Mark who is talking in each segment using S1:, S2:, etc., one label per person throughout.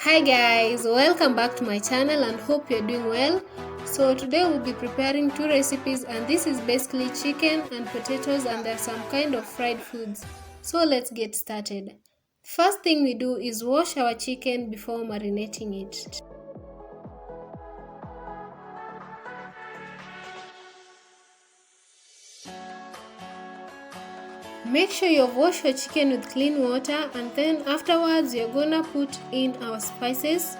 S1: Hi guys, welcome back to my channel and hope you're doing well. So today we'll be preparing two recipes, and this is basically chicken and potatoes, and there's some kind of fried foods. So let's get started. First thing we do is wash our chicken before marinating it. Make sure you've washed your chicken with clean water, and then afterwards you're gonna put in our spices.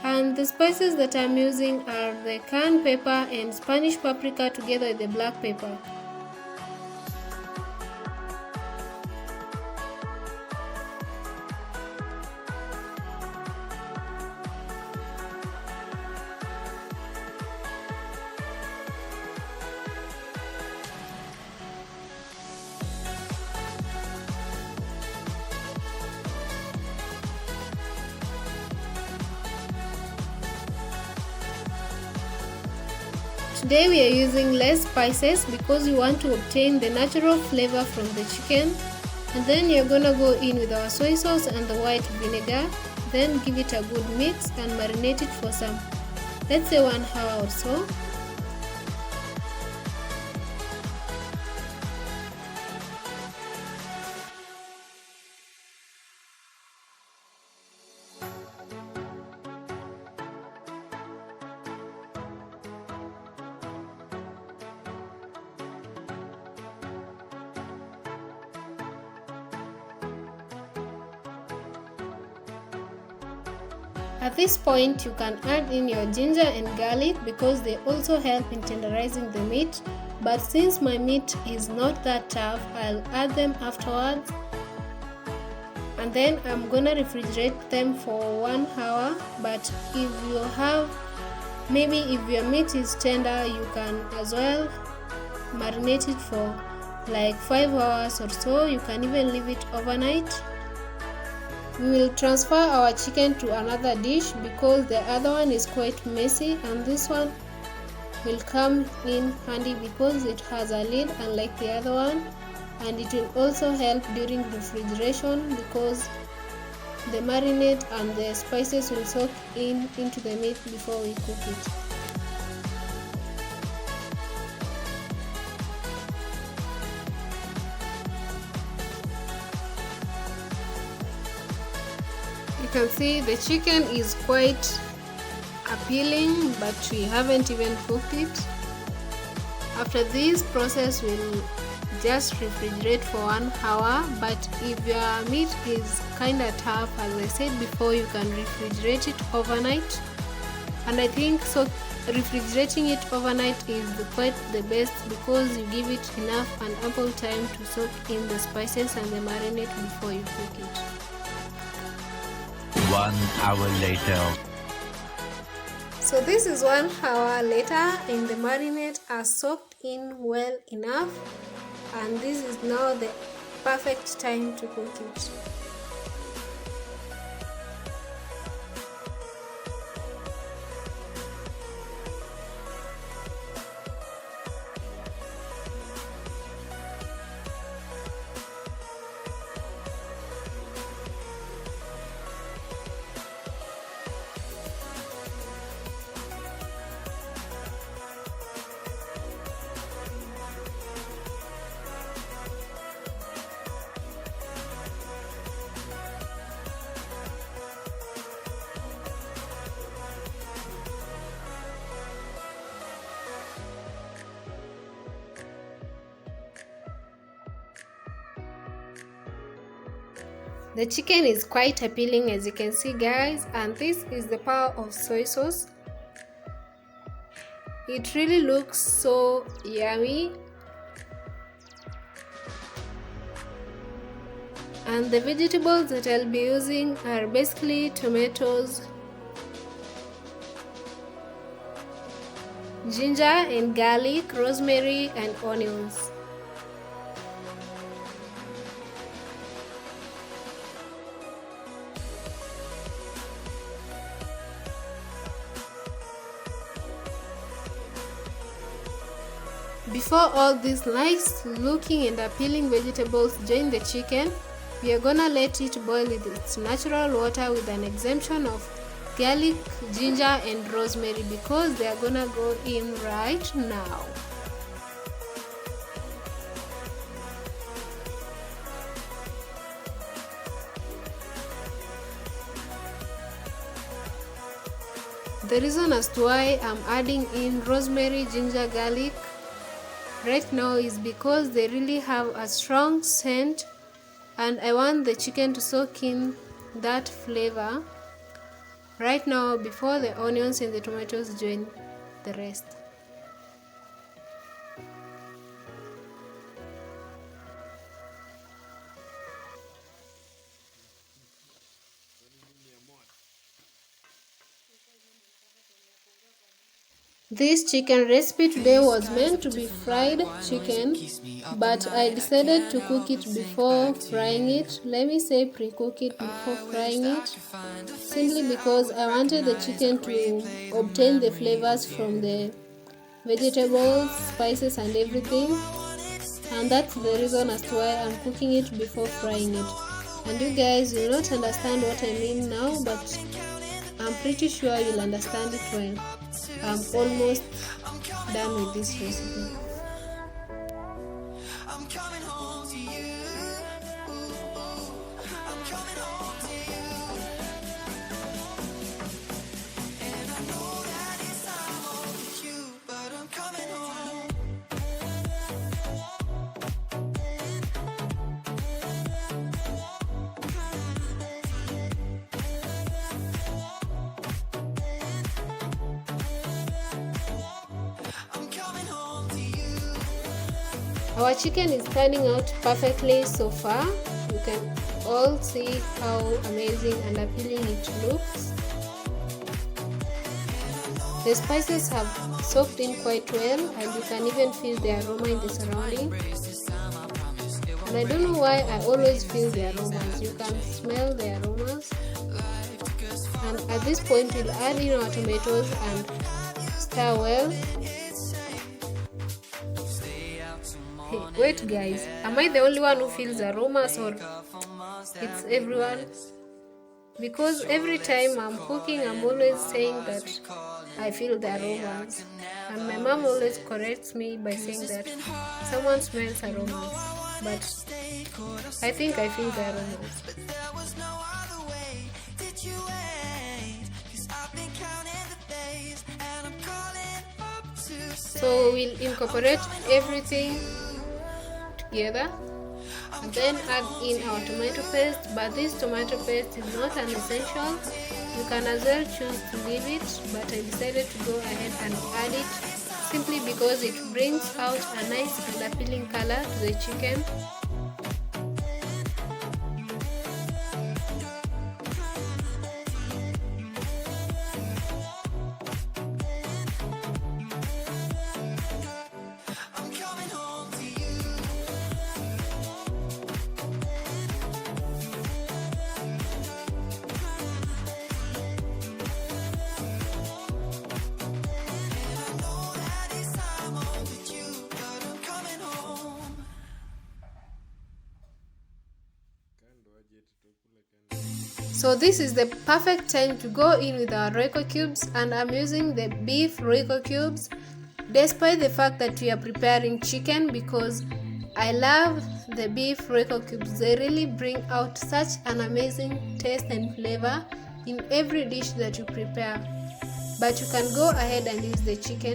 S1: And the spices that I'm using are the cayenne pepper and Spanish paprika together with the black pepper. Today we are using less spices because we want to obtain the natural flavor from the chicken. And then you're gonna go in with our soy sauce and the white vinegar, then give it a good mix and marinate it for some, let's say 1 hour or so. At this point, you can add in your ginger and garlic because they also help in tenderizing the meat, but since my meat is not that tough, I'll add them afterwards. And then I'm gonna refrigerate them for 1 hour. But if you have, maybe if your meat is tender, you can as well marinate it for like 5 hours or so. You can even leave it overnight. We will transfer our chicken to another dish because the other one is quite messy, and this one will come in handy because it has a lid unlike the other one, and it will also help during refrigeration because the marinade and the spices will soak into the meat before we cook it. You can see the chicken is quite appealing, but we haven't even cooked it. After this process, we'll just refrigerate for 1 hour, but if your meat is kinda tough, as I said before, you can refrigerate it overnight. And I think so refrigerating it overnight is quite the best because you give it enough and ample time to soak in the spices and the marinade before you cook it.
S2: 1 hour later.
S1: So this is 1 hour later and the marinade are soaked in well enough, and this is now the perfect time to cook it. The chicken is quite appealing, as you can see guys, and this is the power of soy sauce. It really looks so yummy. And the vegetables that I'll be using are basically tomatoes, ginger and garlic, rosemary and onions. Before all these nice looking and appealing vegetables join the chicken, We are gonna let it boil with its natural water with an exemption of garlic, ginger and rosemary because they are gonna go in right now. The reason as to why I'm adding in rosemary, ginger, garlic right now is because they really have a strong scent and I want the chicken to soak in that flavor right now before the onions and the tomatoes join the rest. This chicken recipe today was meant to be fried chicken, but I decided to cook it before frying it. Let me say pre-cook it before frying it, simply because I wanted the chicken to obtain the flavors from the vegetables, spices and everything, and that's the reason as to why I'm cooking it before frying it. And you guys will not understand what I mean now, but I'm pretty sure you'll understand it when I'm almost done with this recipe. Our chicken is turning out perfectly so far. You can all see how amazing and appealing it looks. The spices have soaked in quite well and you can even feel the aroma in the surrounding. And I don't know why I always feel the aromas. You can smell the aromas. And at this point we'll add in our tomatoes and stir well. Hey, wait guys, am I the only one who feels aromas or it's everyone? Because every time I'm cooking I'm always saying that I feel the aromas, and my mom always corrects me by saying that someone smells aromas, but I think I feel the aromas. So we'll incorporate everything together and then add in our tomato paste, but this tomato paste is not an essential. You can as well choose to leave it, but I decided to go ahead and add it simply because it brings out a nice and appealing color to the chicken. So this is the perfect time to go in with our Royco cubes, and I'm using the beef Royco cubes despite the fact that we are preparing chicken, because I love the beef Royco cubes. They really bring out such an amazing taste and flavor in every dish that you prepare. But you can go ahead and use the chicken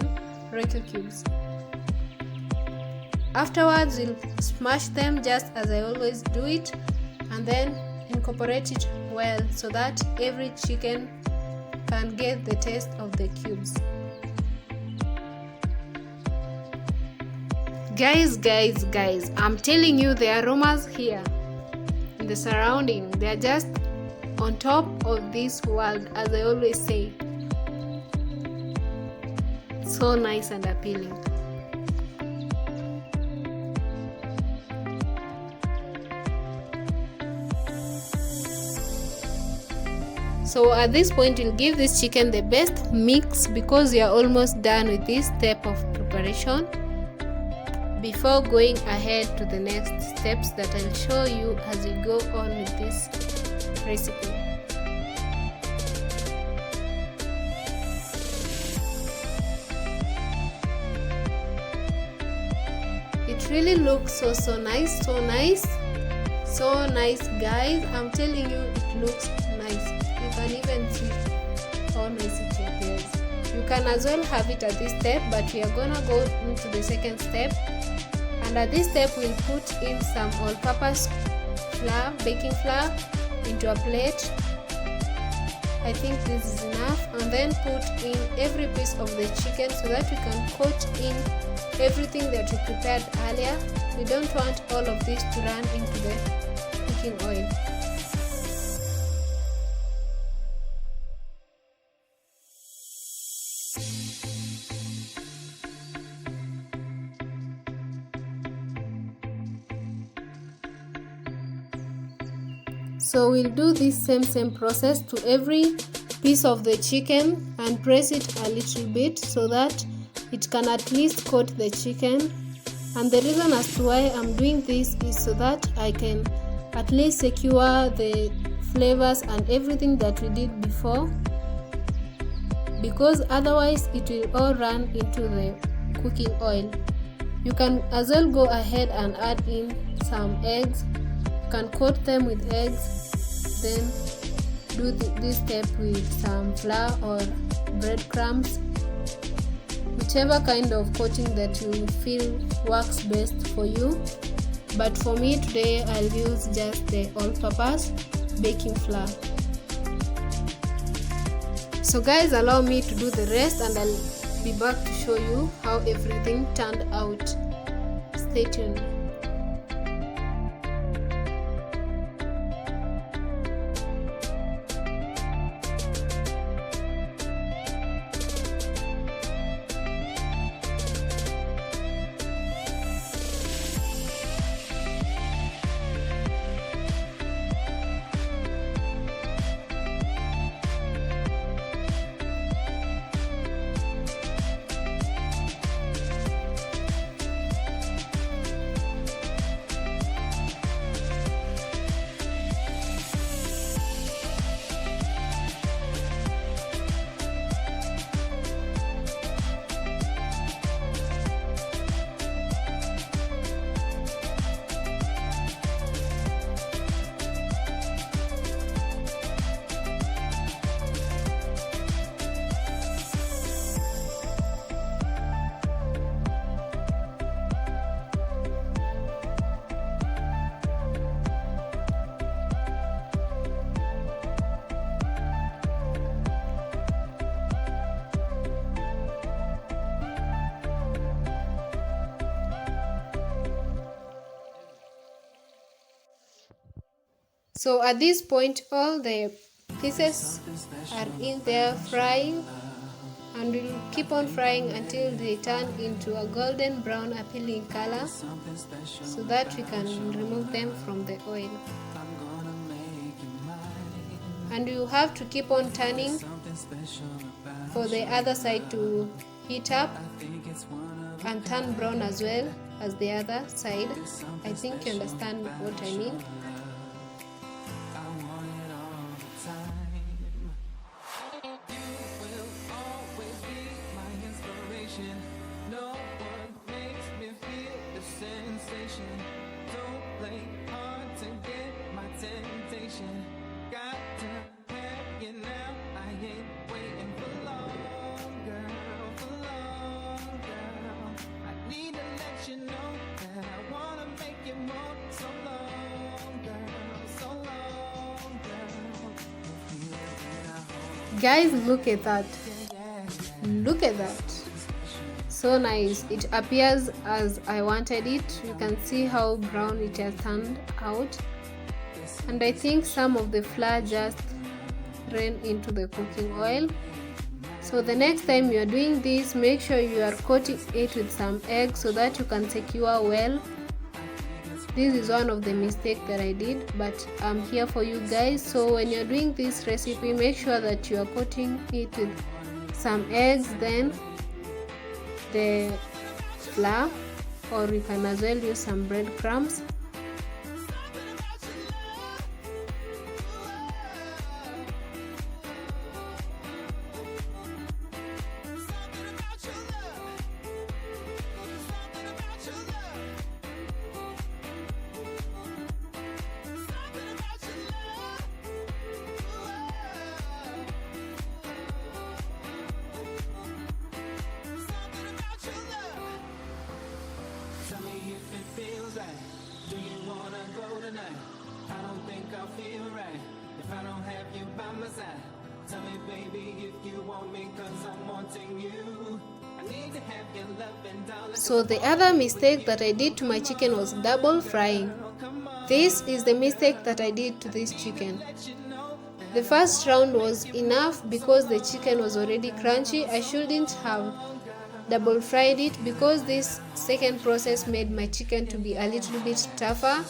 S1: Royco cubes. Afterwards we'll smash them just as I always do it, and then incorporate it well so that every chicken can get the taste of the cubes. Guys, I'm telling you, the aromas here in the surrounding, they are just on top of this world, as I always say. So nice and appealing. So at this point we'll give this chicken the best mix, because we are almost done with this step of preparation. before going ahead to the next steps that I'll show you as we go on with this recipe. It really looks so nice, guys. I'm telling you, it looks nice. You can even see how nice it appears. You can as well have it at this step, but we are gonna go into the second step. And at this step, we'll put in some all-purpose flour, baking flour, into a plate. I think this is enough. And then put in every piece of the chicken so that we can coat in everything that we prepared earlier. We don't want all of this to run into the cooking oil. So we'll do this same process to every piece of the chicken and press it a little bit so that it can at least coat the chicken. And the reason as to why I'm doing this is so that I can at least secure the flavors and everything that we did before, because otherwise it will all run into the cooking oil. You can as well go ahead and add in some eggs. You can coat them with eggs, then do this step with some flour or breadcrumbs, whichever kind of coating that you feel works best for you. But for me today, I'll use just the all-purpose baking flour. So guys, allow me to do the rest and I'll be back to show you how everything turned out. Stay tuned. So at this point, all the pieces are in there frying, and we'll keep on frying until they turn into a golden brown appealing color so that we can remove them from the oil. And you have to keep on turning for the other side to heat up and turn brown as well as the other side. I think you understand what I mean. Guys, look at that. Look at that. So nice. It appears as I wanted it. You can see how brown it has turned out. And I think some of the flour just ran into the cooking oil. So the next time you are doing this, make sure you are coating it with some eggs so that you can secure well. This is one of the mistakes that I did, but I'm here for you guys. So when you're doing this recipe, make sure that you are coating it with some eggs, then the flour or you can as well use some breadcrumbs. So the other mistake that I did to my chicken was double frying. This is the mistake that I did to this chicken. The first round was enough because the chicken was already crunchy. I shouldn't have double fried it because this second process made my chicken to be a little bit tougher.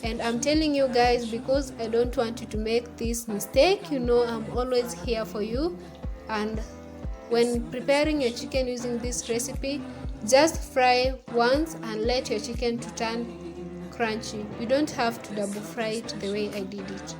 S1: And I'm telling you guys, because I don't want you to make this mistake, you know I'm always here for you. And when preparing your chicken using this recipe, just fry once and let your chicken to turn crunchy. You don't have to double fry it the way I did it.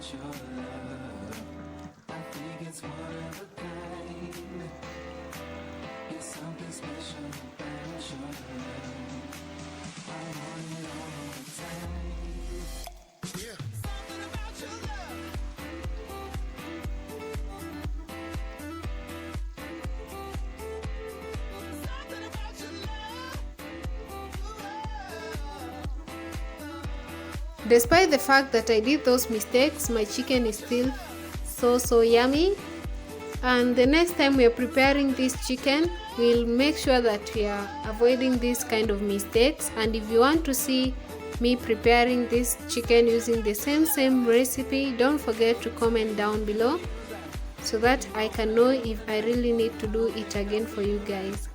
S1: Despite the fact that I did those mistakes, my chicken is still so yummy. And the next time we are preparing this chicken, we'll make sure that we are avoiding these kind of mistakes. And if you want to see me preparing this chicken using the same recipe, don't forget to comment down below so that I can know if I really need to do it again for you guys.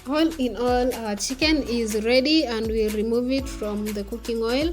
S1: All in all, our chicken is ready and we'll remove it from the cooking oil.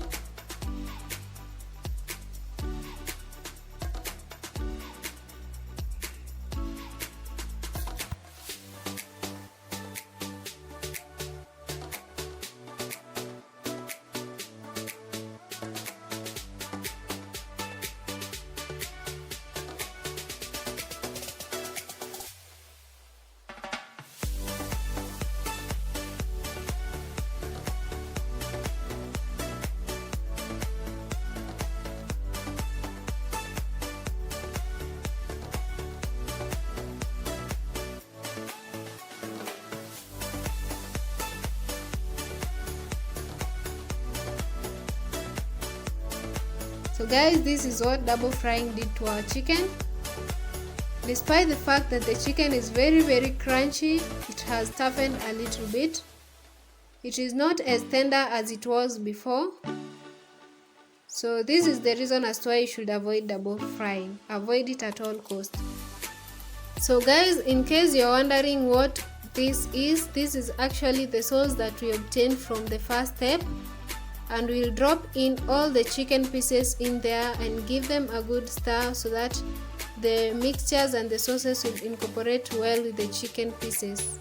S1: So guys, this is what double frying did to our chicken. Despite the fact that the chicken is very crunchy, it has toughened a little bit. It is not as tender as it was before. So this is the reason as to why you should avoid double frying. Avoid it at all costs. So guys, in case you're wondering what this is actually the sauce that we obtained from the first step. And we'll drop in all the chicken pieces in there and give them a good stir so that the mixtures and the sauces will incorporate well with the chicken pieces.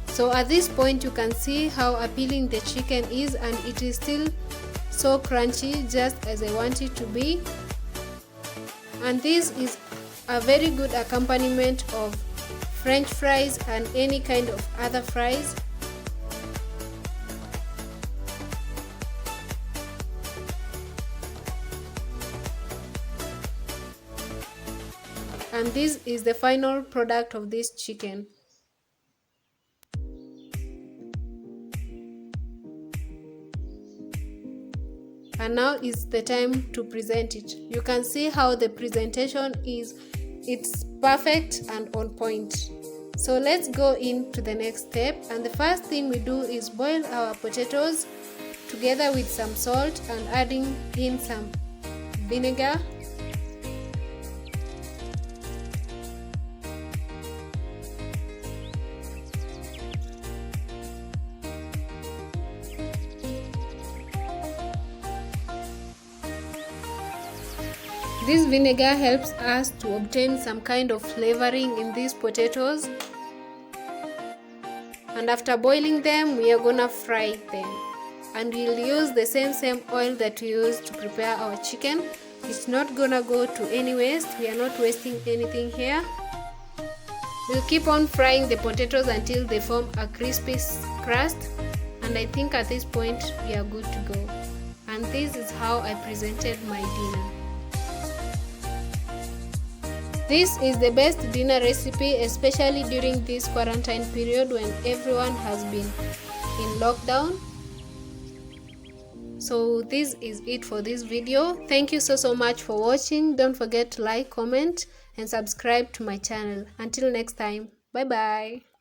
S1: So at this point you can see how appealing the chicken is, and it is still so crunchy, just as I want it to be. And this is a very good accompaniment of French fries and any kind of other fries. And this is the final product of this chicken. And now is the time to present it. You can see how the presentation is, it's perfect and on point. So let's go into the next step, and the first thing we do is boil our potatoes together with some salt and adding in some vinegar. This vinegar helps us to obtain some kind of flavoring in these potatoes. And after boiling them, we are gonna fry them. And we'll use the same oil that we used to prepare our chicken. It's not gonna go to any waste. We are not wasting anything here. We'll keep on frying the potatoes until they form a crispy crust. And I think at this point, we are good to go. And this is how I presented my dinner. This is the best dinner recipe, especially during this quarantine period when everyone has been in lockdown. So this is it for this video. Thank you so much for watching. Don't forget to like, comment and subscribe to my channel. Until next time, bye bye.